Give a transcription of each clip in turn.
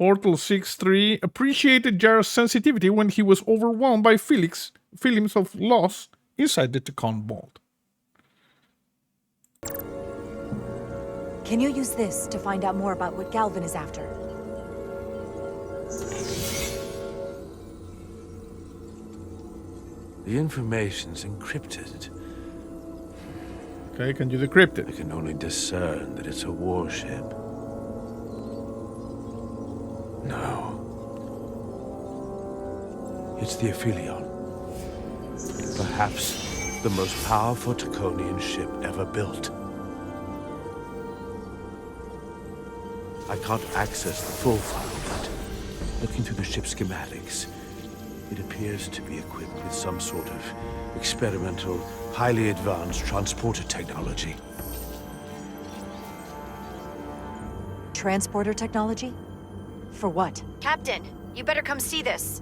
Portal 6-3 appreciated Jara's sensitivity when he was overwhelmed by feelings of loss inside the Tacon vault. Can you use this to find out more about what Galvin is after? The information's encrypted. Okay, can you decrypt it? I can only discern that it's a warship. No. It's the Aphelion. Perhaps the most powerful Taconian ship ever built. I can't access the full file, but looking through the ship's schematics, it appears to be equipped with some sort of experimental, highly advanced transporter technology. Transporter technology? For what? Captain, you better come see this.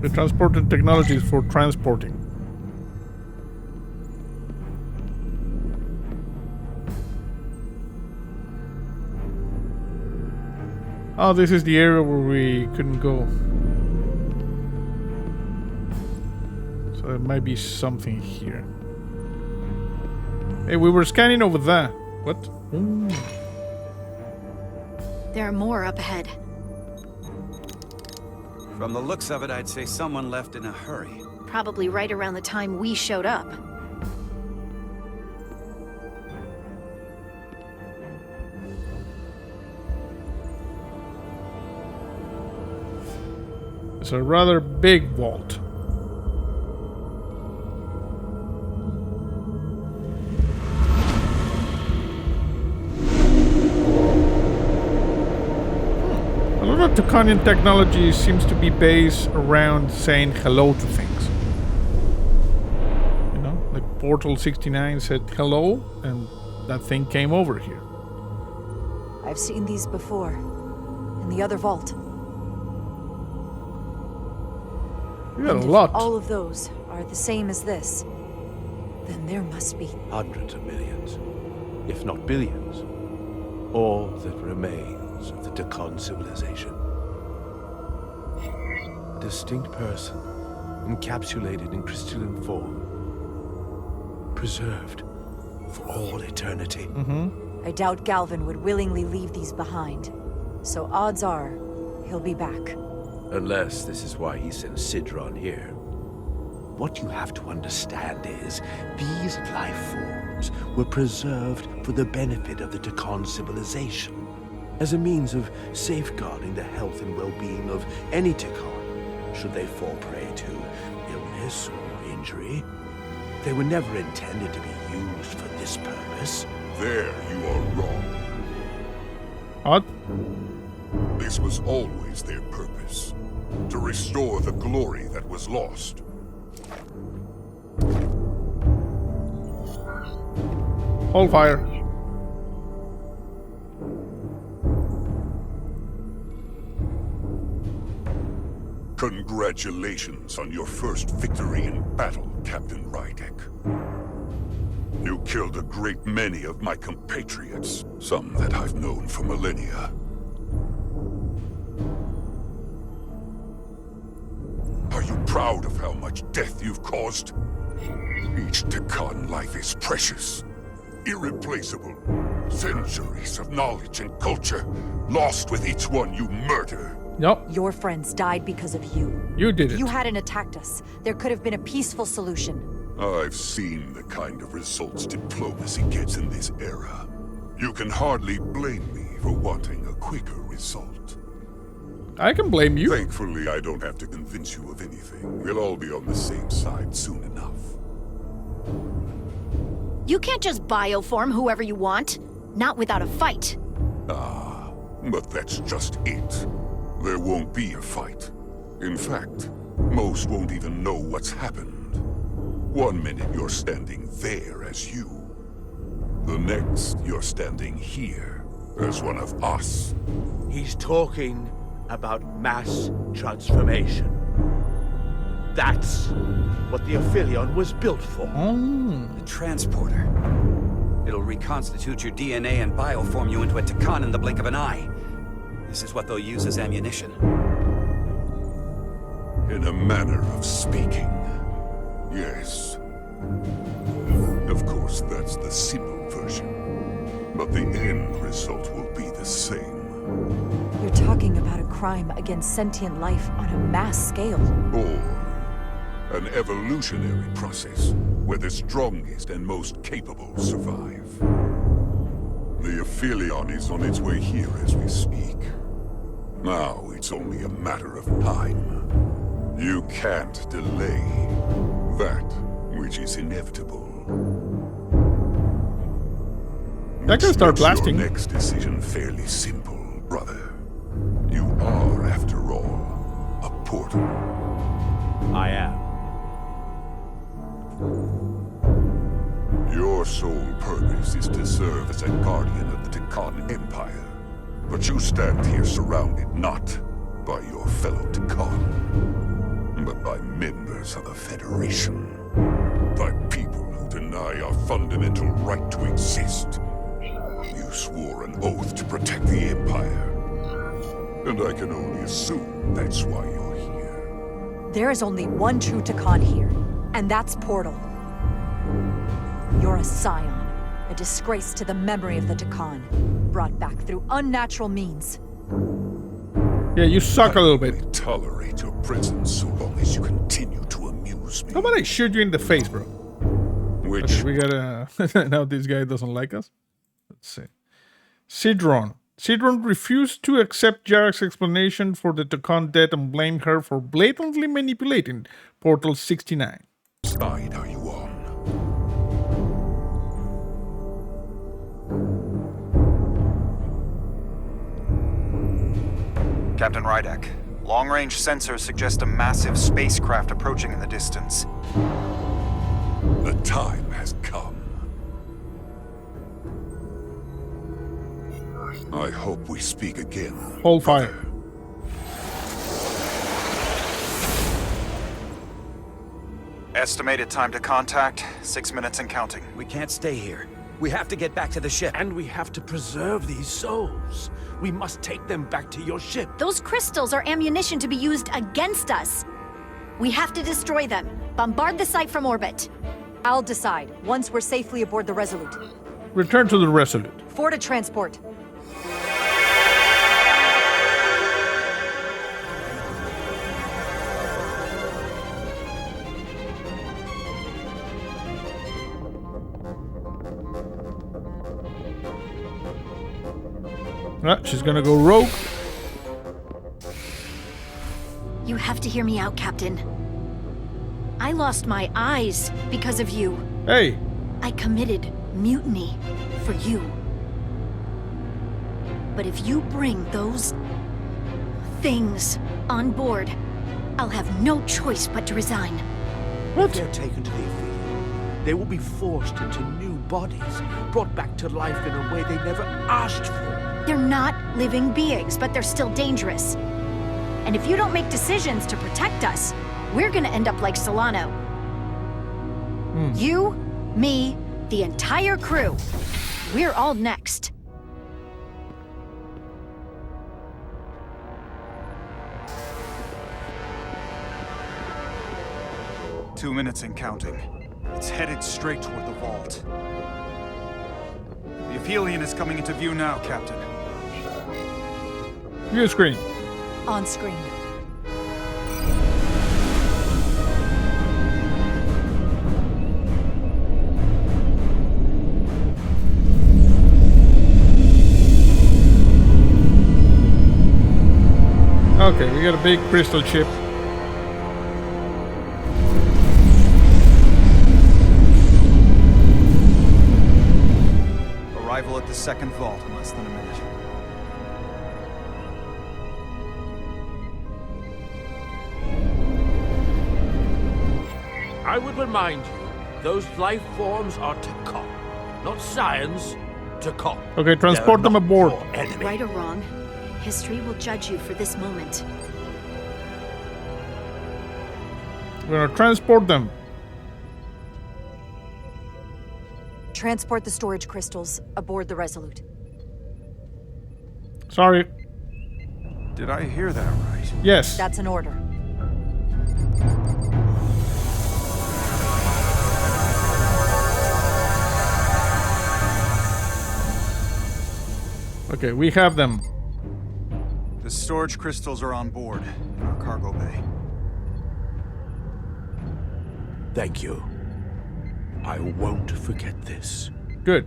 The transporter technology is for transporting. Oh, this is the area where we couldn't go. So there might be something here. Hey, we were scanning over there. What? Ooh. There are more up ahead. From the looks of it, I'd say someone left in a hurry. Probably right around the time we showed up. It's a rather big vault. A lot of Taconian technology seems to be based around saying hello to things. You know, like Portal 69 said hello, and that thing came over here. I've seen these before. In the other vault. You got a And lot. if all of those are the same as this, then there must be. Hundreds of millions, if not billions. All that remains of the Tacon civilization. A distinct person, encapsulated in crystalline form. Preserved for all eternity. I doubt Galvin would willingly leave these behind. So odds are, he'll be back. Unless this is why he sent Sidron here. What you have to understand is, these life forms were preserved for the benefit of the Tacon civilization, as a means of safeguarding the health and well-being of any Tacon, should they fall prey to illness or injury. They were never intended to be used for this purpose. There you are wrong. What? This was always their purpose. To restore the glory that was lost. Hold fire. Congratulations on your first victory in battle, Captain Rydek. You killed a great many of my compatriots, some that I've known for millennia. Are you proud of how much death you've caused? Each Tacon life is precious, irreplaceable. Centuries of knowledge and culture, lost with each one you murder. Nope. Your friends died because of you. You did it. If you hadn't attacked us, there could have been a peaceful solution. I've seen the kind of results diplomacy gets in this era. You can hardly blame me for wanting a quicker result. I can blame you. Thankfully, I don't have to convince you of anything. We'll all be on the same side soon enough. You can't just bioform whoever you want. Not without a fight. Ah, but that's just it. There won't be a fight. In fact, most won't even know what's happened. One minute you're standing there as you. The next, you're standing here as one of us. He's talking about mass transformation. That's what the Aphelion was built for. The transporter. It'll reconstitute your DNA and bioform you into a Takan in the blink of an eye. This is what they'll use as ammunition. In a manner of speaking, yes. Of course, that's the simple version. But the end result will be the same. You're talking about a crime against sentient life on a mass scale. Or an evolutionary process where the strongest and most capable survive. The Aphelion is on its way here as we speak. Now it's only a matter of time. You can't delay that which is inevitable. I can start blasting. Your next decision fairly simple, brother. You are, after all, a portal. I am. Your sole purpose is to serve as a guardian of the Takan Empire. But you stand here surrounded not by your fellow Takan, but by members of the Federation. By people who deny our fundamental right to exist. You swore an oath to protect the Empire. And I can only assume that's why you're here. There is only one true Takan here, and that's Portal. You're a scion, a disgrace to the memory of the Takan, brought back through unnatural means. Yeah, you suck a little bit. I tolerate your presence so long as you continue to amuse me. How about I shoot you in the face, bro? Which Okay, we gotta... now this guy doesn't like us. Let's see. Sidron. Sidron refused to accept Jara's explanation for the Takan death and blamed her for blatantly manipulating Portal 69. side are you on? Captain Rydek, long-range sensors suggest a massive spacecraft approaching in the distance. The time has come. I hope we speak again. Hold fire. brother. Estimated time to contact, 6 minutes and counting. We can't stay here. We have to get back to the ship. And we have to preserve these souls. We must take them back to your ship. Those crystals are ammunition to be used against us. We have to destroy them. Bombard the site from orbit. I'll decide, once we're safely aboard the Resolute. Return to the Resolute. For to transport. Ah, she's gonna go rogue. You have to hear me out, Captain. I lost my eyes because of you. Hey, I committed mutiny for you. But if you bring those things on board, I'll have no choice but to resign. If they're taken to the Aphelion, they will be forced into new bodies, brought back to life in a way they never asked for. They're not living beings, but they're still dangerous. And if you don't make decisions to protect us, we're gonna end up like Solano. You, me, the entire crew. We're all next. 2 minutes and counting. It's headed straight toward the vault. The Aphelion is coming into view now, Captain. view screen. On screen. Okay, we got a big crystal chip. Arrival at the second vault in less than a minute. I would remind you, those life forms are Takan, not science. Takan. Okay, transport them aboard. Enemy. Right or wrong, history will judge you for this moment. We're gonna transport them. transport the storage crystals aboard the Resolute. Sorry. Did I hear that right? Yes. That's an order. Okay, we have them. The storage crystals are on board in our cargo bay. Thank you. I won't forget this. Good.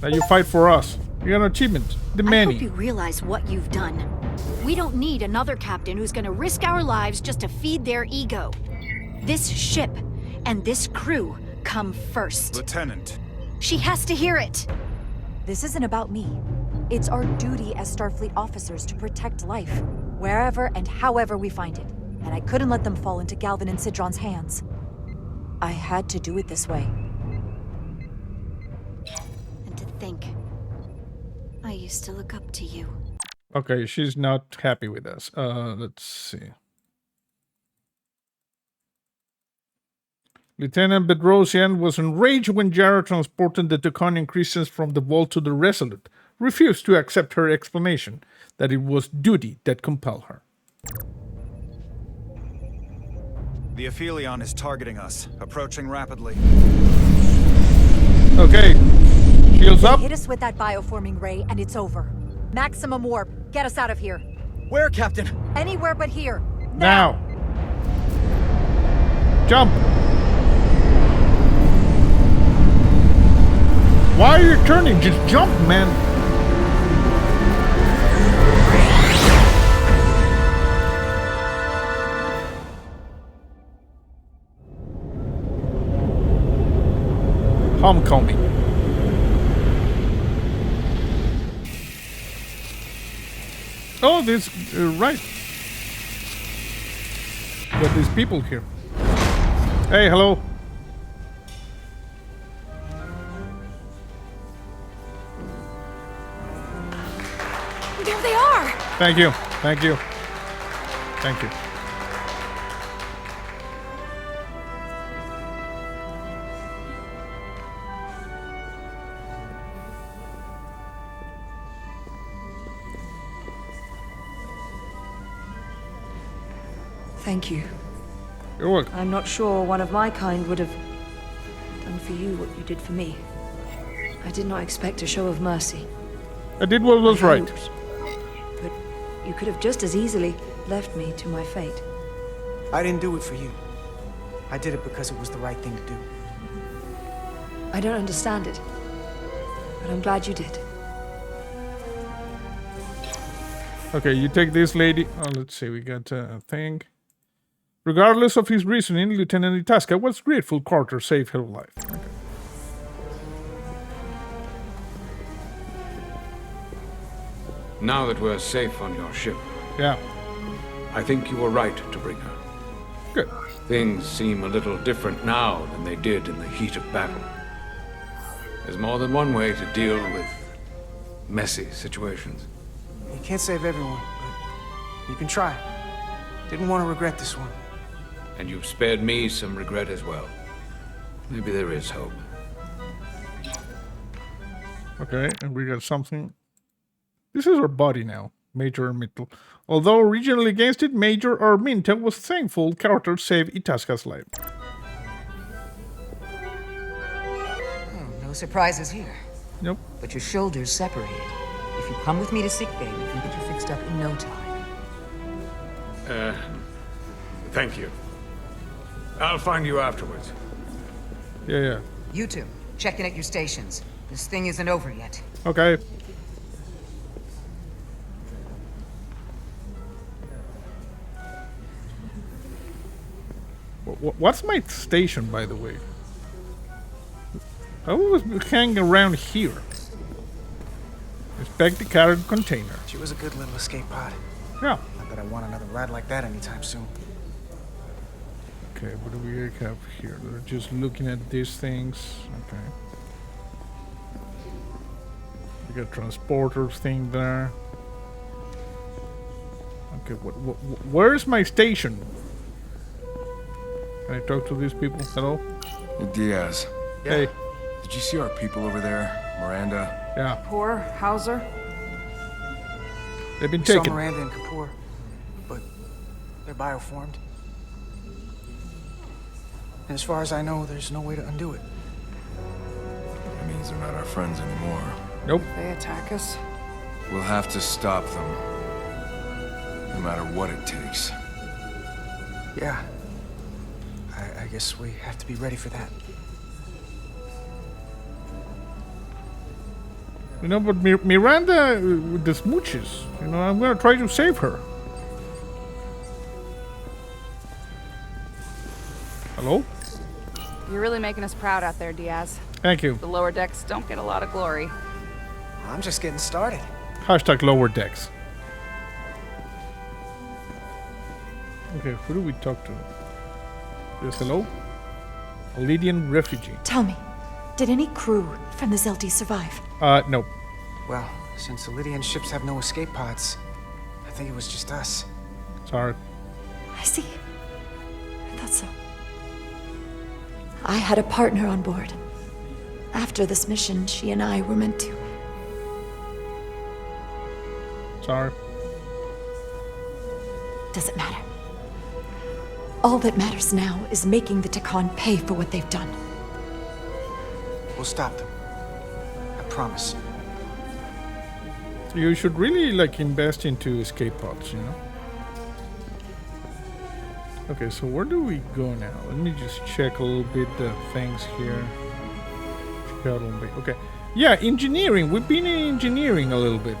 Now you fight for us. You got an achievement. The I many. hope you realize what you've done. We don't need another captain who's gonna risk our lives just to feed their ego. This ship and this crew come first. Lieutenant. She has to hear it. This isn't about me. It's our duty as Starfleet officers to protect life, wherever and however we find it. And I couldn't let them fall into Galvin and Sidron's hands. I had to do it this way. And to think, I used to look up to you. Okay, she's not happy with us. Let's see. Lieutenant Bedrosian was enraged when Jara transported the Draconian Christians from the vault to the Resolute, refused to accept her explanation that it was duty that compelled her. The Aphelion is targeting us, approaching rapidly. Okay, shields They up. hit us with that bioforming ray and it's over. Maximum warp. Get us out of here. Where, Captain? Anywhere but here. Now. Jump. Why are you turning? Just jump, man. Homecoming. Oh, this right. Got these people here. Hey, hello. There they are! Thank you. Thank you. Thank you. Thank you. You're welcome. I'm not sure one of my kind would have done for you what you did for me. I did not expect a show of mercy. I did what was I right. hoped, but you could have just as easily left me to my fate. I didn't do it for you. I did it because it was the right thing to do. I don't understand it, but I'm glad you did. Okay, you take this lady. Oh, let's see. We got a thing. Regardless of his reasoning, Lieutenant Itasca was grateful Carter saved her life. Okay. Now that we're safe on your ship, Yeah. I think you were right to bring her. Good. Things seem a little different now than they did in the heat of battle. There's more than one way to deal with messy situations. You can't save everyone, but you can try. Didn't want to regret this one. And you've spared me some regret as well. Maybe there is hope. Okay, and we got something. This is our body now, Major Armintel. Although originally against it, Major Armintel was thankful Carter saved Itasca's life. Oh, no surprises here. Nope. But your shoulders separated. If you come with me to sickbay, we can get you fixed up in no time. Thank you. I'll find you afterwards. Yeah. You two, check in at your stations. This thing isn't over yet. Okay. What's my station, by the way? I always hang around here. Inspect the carried container. She was a good little escape pod. Yeah. Not that I want another ride like that anytime soon. Okay, what do we have here? We're just looking at these things. Okay. We got transporter thing there. Okay, where's my station? Can I talk to these people? Hello? Diaz. Hey. Did you see our people over there? Miranda? Yeah. Poor Hauser? They've been We saw taken. Miranda and Kapoor, but they're bioformed. And as far as I know, there's no way to undo it. That means they're not our friends anymore. Nope. If they attack us? We'll have to stop them. No matter what it takes. Yeah. I guess we have to be ready for that. You know, but Miranda with the smooches. You know, I'm gonna try to save her. Hello? You're really making us proud out there, Diaz. Thank you. The lower decks don't get a lot of glory. I'm just getting started. Hashtag lower decks. Okay, who do we talk to? Yes, hello? A Lydian refugee. Tell me, did any crew from the Zeldi survive? No. Well, since the Lydian ships have no escape pods, I think it was just us. Sorry. I see. I thought so. I had a partner on board. After this mission, she and I were meant to. Sorry. Doesn't matter. All that matters now is making the Takan pay for what they've done. We'll stop them. I promise. You should really, like, invest into escape pods, you know? Okay, so where do we go now? Let me just check a little bit the things here. Okay. Yeah, engineering. We've been in engineering a little bit.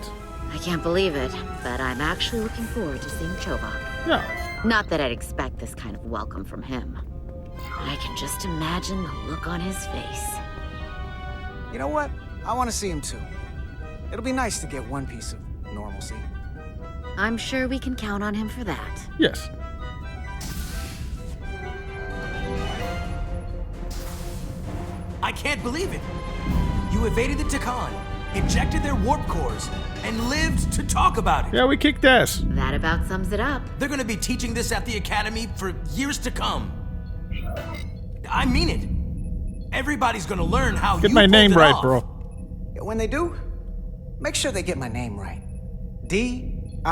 I can't believe it, but I'm actually looking forward to seeing Chobak. Yeah. Not that I'd expect this kind of welcome from him. I can just imagine the look on his face. You know what? I want to see him too. It'll be nice to get one piece of normalcy. I'm sure we can count on him for that. Yes. I can't believe it. You evaded the Takan, ejected their warp cores, and lived to talk about it. Yeah, we kicked ass. That about sums it up. They're gonna be teaching this at the Academy for years to come. I mean it. Everybody's gonna learn how Get you my pulled name it right, off. bro. When they do, make sure they get my name right. D-I-A-Z.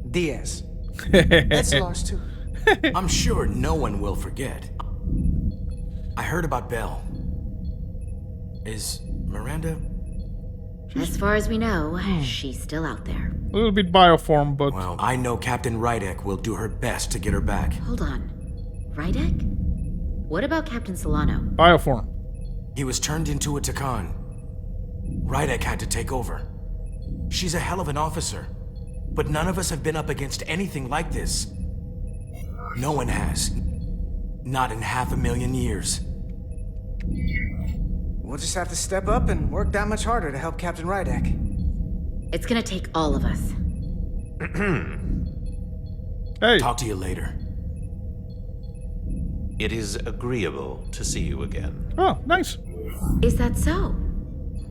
Diaz. That's yours too. I'm sure no one will forget. I heard about Belle. Is Miranda? As far as we know, she's still out there. A little bit bioform, but... Well, I know Captain Rydek will do her best to get her back. Hold on. Rydek? What about Captain Solano? Bioform. He was turned into a Takan. Rydek had to take over. She's a hell of an officer, but none of us have been up against anything like this. No one has. Not in 500,000 years. We'll just have to step up and work that much harder to help Captain Rydek. It's gonna take all of us. Hey. Talk to you later. It is agreeable to see you again. Oh, nice. Is that so?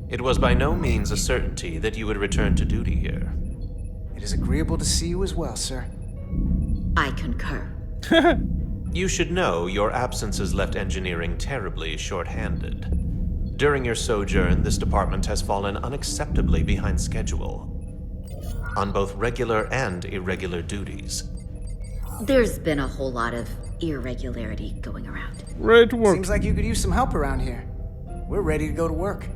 It was by no means a certainty that you would return to duty here. It is agreeable to see you as well, sir. I concur. You should know your absence has left engineering terribly short-handed. During your sojourn, this department has fallen unacceptably behind schedule on both regular and irregular duties. There's been a whole lot of irregularity going around. Ready to work. Seems like you could use some help around here. We're ready to go to work.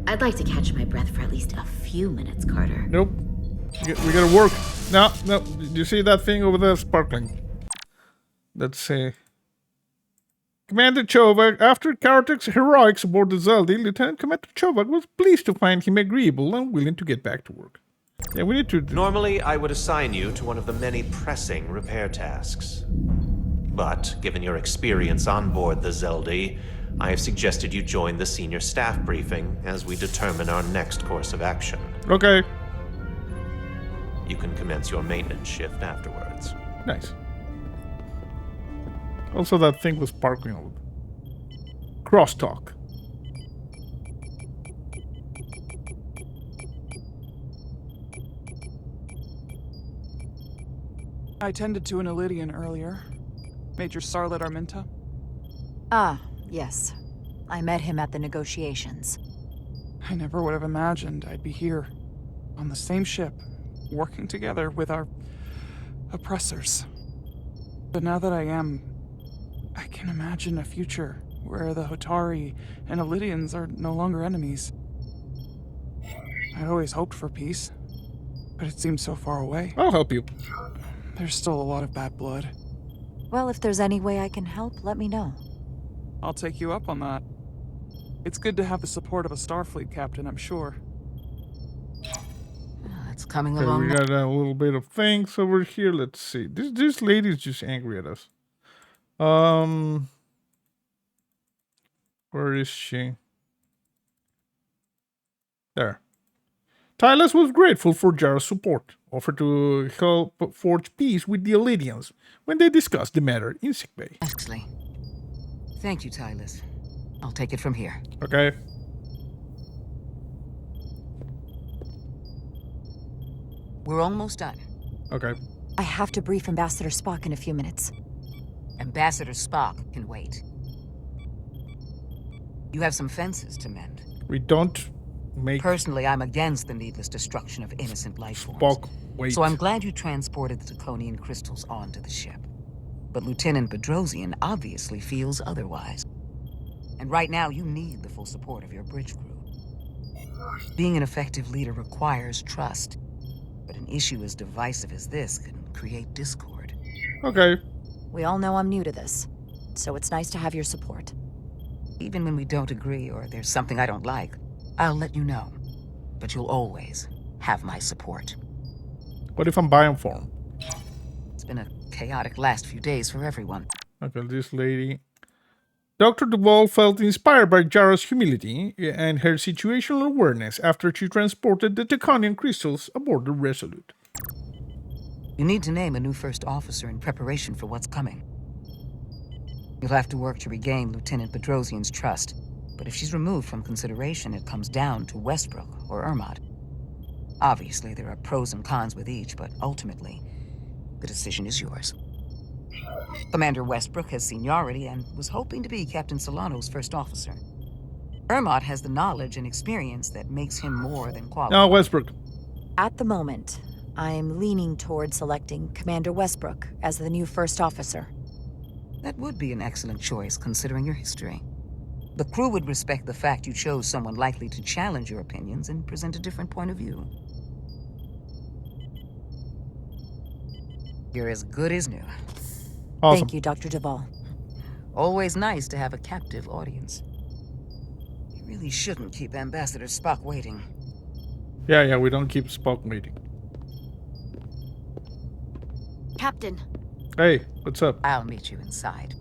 I'd like to catch my breath for at least a few minutes, Carter. Nope. We gotta work. No. Do you see that thing over there sparkling? Let's see. Commander Chobak, after Kartek's heroics aboard the Zeldi, Lieutenant Commander Chobak was pleased to find him agreeable and willing to get back to work. Yeah, we need to... Normally, I would assign you to one of the many pressing repair tasks. But, given your experience on board the Zeldi, I have suggested you join the senior staff briefing as we determine our next course of action. Okay. You can commence your maintenance shift afterwards. Nice. Also, that thing was sparkling a little. Crosstalk. I tended to an Elydian earlier. Major Sarlet Arminta. Ah, yes. I met him at the negotiations. I never would have imagined I'd be here, on the same ship, working together with our oppressors. But now that I am, I can imagine a future where the Hotari and Elidians are no longer enemies. I'd always hoped for peace, but it seems so far away. I'll help you. There's still a lot of bad blood. Well, if there's any way I can help, let me know. I'll take you up on that. It's good to have the support of a Starfleet captain, I'm sure. It's coming Okay, along. we got a little bit of things over here. Let's see. This lady's just angry at us. Where is she? There. Tyler was grateful for Jara's support, offered to help forge peace with the Elidians when they discussed the matter in sickbay. Actually, thank you, Tylus. I'll take it from here. Okay. We're almost done. Okay. I have to brief Ambassador Spock in a few minutes. Ambassador Spock can wait. You have some fences to mend. We don't make... Personally, I'm against the needless destruction of innocent life forms. Spock, wait. So I'm glad you transported the Draconian crystals onto the ship. But Lieutenant Bedrosian obviously feels otherwise. And right now, you need the full support of your bridge crew. Being an effective leader requires trust. But an issue as divisive as this can create discord. Okay. We all know I'm new to this, so it's nice to have your support. Even when we don't agree or there's something I don't like, I'll let you know. But you'll always have my support. What if I'm bioform? It's been a chaotic last few days for everyone. Okay, this lady. Dr. Duvall felt inspired by Jara's humility and her situational awareness after she transported the Taconian crystals aboard the Resolute. You need to name a new first officer in preparation for what's coming. You'll have to work to regain Lieutenant Bedrosian's trust, but if she's removed from consideration, it comes down to Westbrook or Ermot. Obviously, there are pros and cons with each, but ultimately, the decision is yours. Commander Westbrook has seniority and was hoping to be Captain Solano's first officer. Ermot has the knowledge and experience that makes him more than qualified. No, Westbrook. At the moment, I'm leaning toward selecting Commander Westbrook as the new first officer. That would be an excellent choice, considering your history. The crew would respect the fact you chose someone likely to challenge your opinions and present a different point of view. You're as good as new. Awesome. Thank you, Dr. Duvall. Always nice to have a captive audience. You really shouldn't keep Ambassador Spock waiting. Yeah, we don't keep Spock waiting. Captain. Hey, what's up? I'll meet you inside.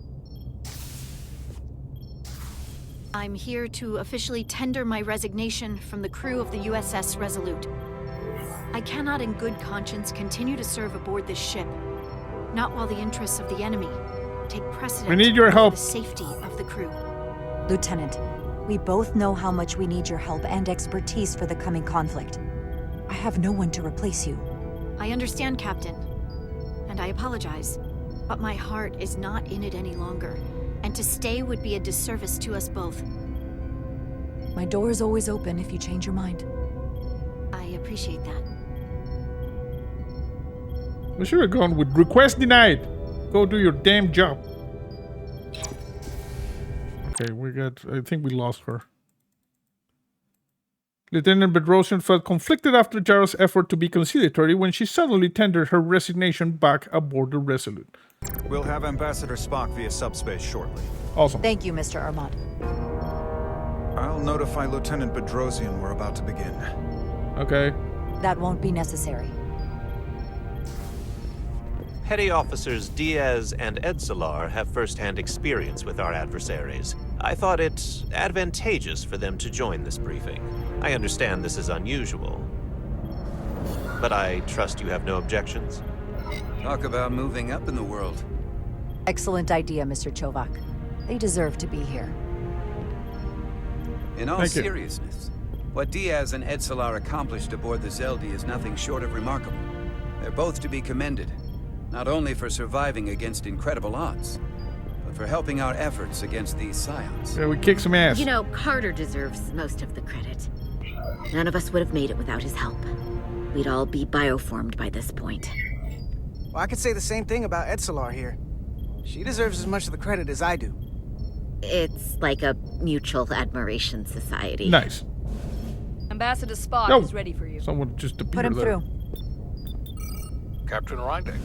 I'm here to officially tender my resignation from the crew of the U.S.S. Resolute. I cannot in good conscience continue to serve aboard this ship. Not while the interests of the enemy take precedent. We need your over help. the safety of the crew. Lieutenant, we both know how much we need your help and expertise for the coming conflict. I have no one to replace you. I understand, Captain. And I apologize. But my heart is not in it any longer. And to stay would be a disservice to us both. My door is always open if you change your mind. I appreciate that. We should have gone with request denied. Go do your damn job. Okay, I think we lost her. Lieutenant Bedrosian felt conflicted after Jara's effort to be conciliatory when she suddenly tendered her resignation back aboard the Resolute. We'll have Ambassador Spock via subspace shortly. Awesome. Thank you, Mr. Ermot. I'll notify Lieutenant Bedrosian we're about to begin. Okay. That won't be necessary. Petty Officers Diaz and Edsalar have first-hand experience with our adversaries. I thought it advantageous for them to join this briefing. I understand this is unusual, but I trust you have no objections? Talk about moving up in the world. Excellent idea, Mr. Chovak. They deserve to be here. In all Thank you. seriousness, what Diaz and Edsalar accomplished aboard the Zeldi is nothing short of remarkable. They're both to be commended, not only for surviving against incredible odds, but for helping our efforts against these scions. Yeah, we kick some ass. You know, Carter deserves most of the credit. None of us would have made it without his help. We'd all be bioformed by this point. Well, I could say the same thing about Etzelar here. She deserves as much of the credit as I do. It's like a mutual admiration society. Nice. Ambassador Spock is ready for you. Someone just appeared Put him there. through. Captain Rydek,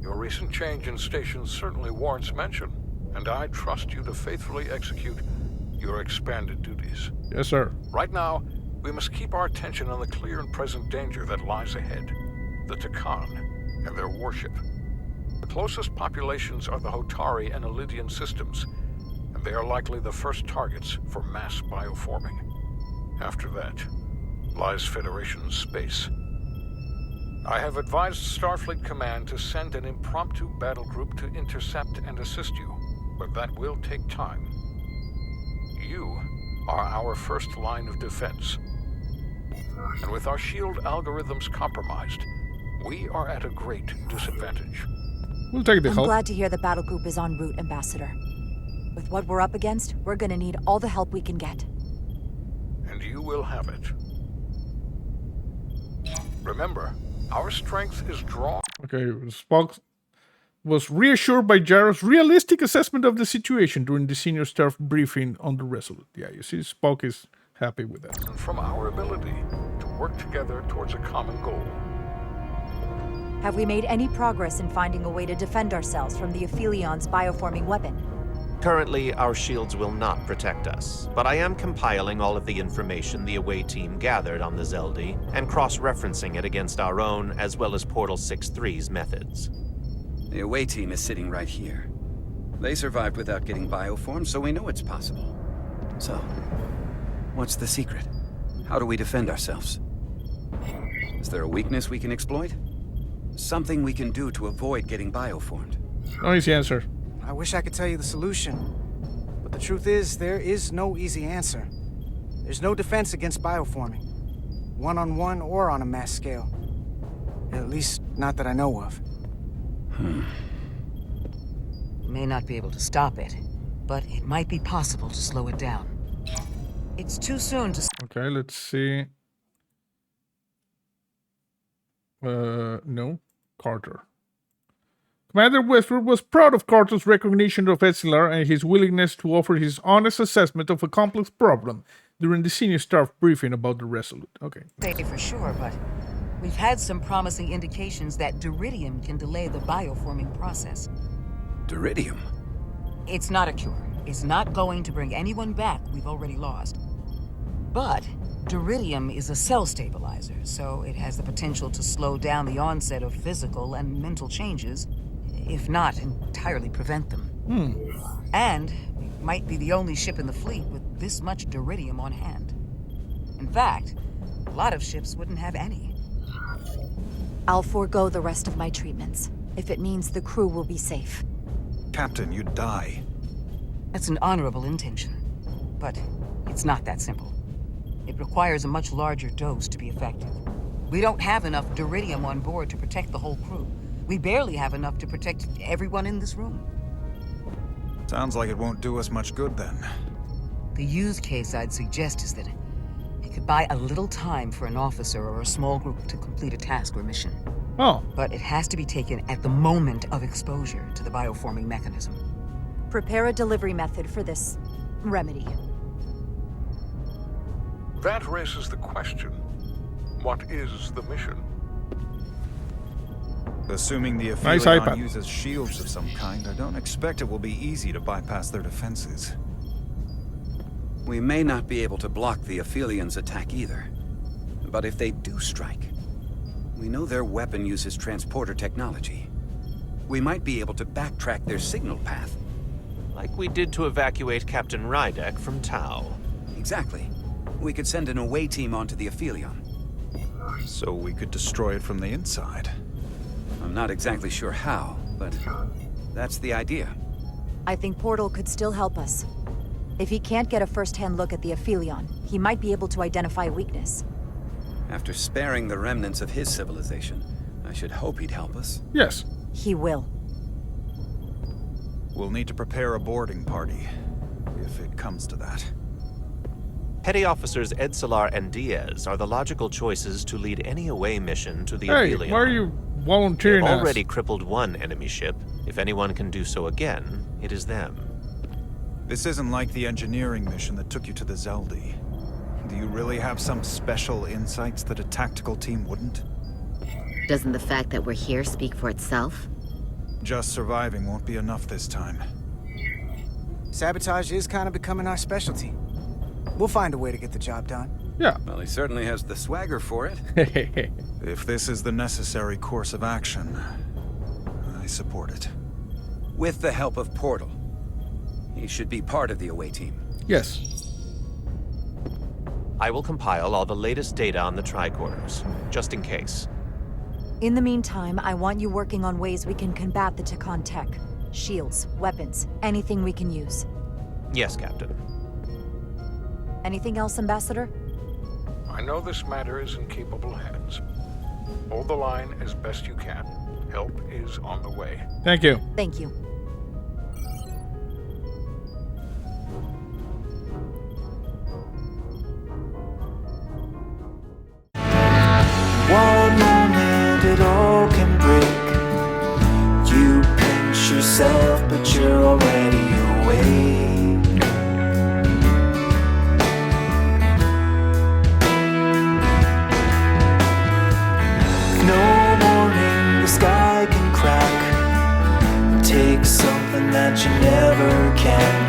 your recent change in station certainly warrants mention, and I trust you to faithfully execute your expanded duties. Yes, sir. Right now, we must keep our attention on the clear and present danger that lies ahead. The Takan and their warship. The closest populations are the Hotari and Elydian systems, and they are likely the first targets for mass bioforming. After that, lies Federation space. I have advised Starfleet Command to send an impromptu battle group to intercept and assist you, but that will take time. You are our first line of defense. And with our shield algorithms compromised, we are at a great disadvantage. We'll take the I'm help. glad to hear the battle group is en route, Ambassador. With what we're up against, we're gonna need all the help we can get. And you will have it. Remember, our strength is drawn. Okay, Spock was reassured by Jara's realistic assessment of the situation during the senior staff briefing on the Resolute. Yeah, you see, Spock is happy with that. From our ability to work together towards a common goal. Have we made any progress in finding a way to defend ourselves from the Aphilion's bioforming weapon? Currently, our shields will not protect us, but I am compiling all of the information the away team gathered on the Zeldi and cross-referencing it against our own as well as Portal 6-3's methods. The away team is sitting right here. They survived without getting bioformed, so we know it's possible. So, what's the secret? How do we defend ourselves? Is there a weakness we can exploit? Something we can do to avoid getting bioformed? No easy answer. I wish I could tell you the solution. But the truth is, there is no easy answer. There's no defense against bioforming. One-on-one or on a mass scale. At least, not that I know of. You may not be able to stop it, but it might be possible to slow it down. It's too soon to... Okay, let's see. No. Carter. Commander Westwood was proud of Carter's recognition of Etzelar and his willingness to offer his honest assessment of a complex problem during the senior staff briefing about the Resolute. Okay. Say for sure, but we've had some promising indications that Duridium can delay the bioforming process. Duridium? It's not a cure. It's not going to bring anyone back we've already lost. But Duridium is a cell stabilizer, so it has the potential to slow down the onset of physical and mental changes, if not entirely prevent them. And we might be the only ship in the fleet with this much Duridium on hand. In fact, a lot of ships wouldn't have any. I'll forego the rest of my treatments, if it means the crew will be safe. Captain, you'd die. That's an honorable intention, but it's not that simple. It requires a much larger dose to be effective. We don't have enough Duridium on board to protect the whole crew. We barely have enough to protect everyone in this room. Sounds like it won't do us much good then. The use case I'd suggest is that it could buy a little time for an officer or a small group to complete a task or mission. Oh. But it has to be taken at the moment of exposure to the bioforming mechanism. Prepare a delivery method for this remedy. That raises the question, what is the mission? Assuming the Nice Aphelion iPad. uses shields of some kind, I don't expect it will be easy to bypass their defenses. We may not be able to block the Aphelions' attack either. But if they do strike, we know their weapon uses transporter technology. We might be able to backtrack their signal path. Like we did to evacuate Captain Rydek from Tau. Exactly. We could send an away team onto the Aphelion. So we could destroy it from the inside. I'm not exactly sure how, but that's the idea. I think Portal could still help us. If he can't get a first-hand look at the Aphelion, he might be able to identify a weakness. After sparing the remnants of his civilization, I should hope he'd help us. Yes. He will. We'll need to prepare a boarding party, if it comes to that. Petty Officers Edsalar and Diaz are the logical choices to lead any away mission to the Hey, Aphelion. why are you volunteering They've us? already crippled one enemy ship. If anyone can do so again, it is them. This isn't like the engineering mission that took you to the Zeldi. Do you really have some special insights that a tactical team wouldn't? Doesn't the fact that we're here speak for itself? Just surviving won't be enough this time. Sabotage is kind of becoming our specialty. We'll find a way to get the job done. Yeah. Well, he certainly has the swagger for it. If this is the necessary course of action, I support it. With the help of Portal. He should be part of the away team. Yes. I will compile all the latest data on the tricorders, just in case. In the meantime, I want you working on ways we can combat the Takan tech. Shields, weapons, anything we can use. Yes, Captain. Anything else, Ambassador? I know this matter is in capable hands. Hold the line as best you can. Help is on the way. Thank you. Thank you. One moment it all can break. You pinch yourself, but you're already awake. No warning, the sky can crack. Take something that you never can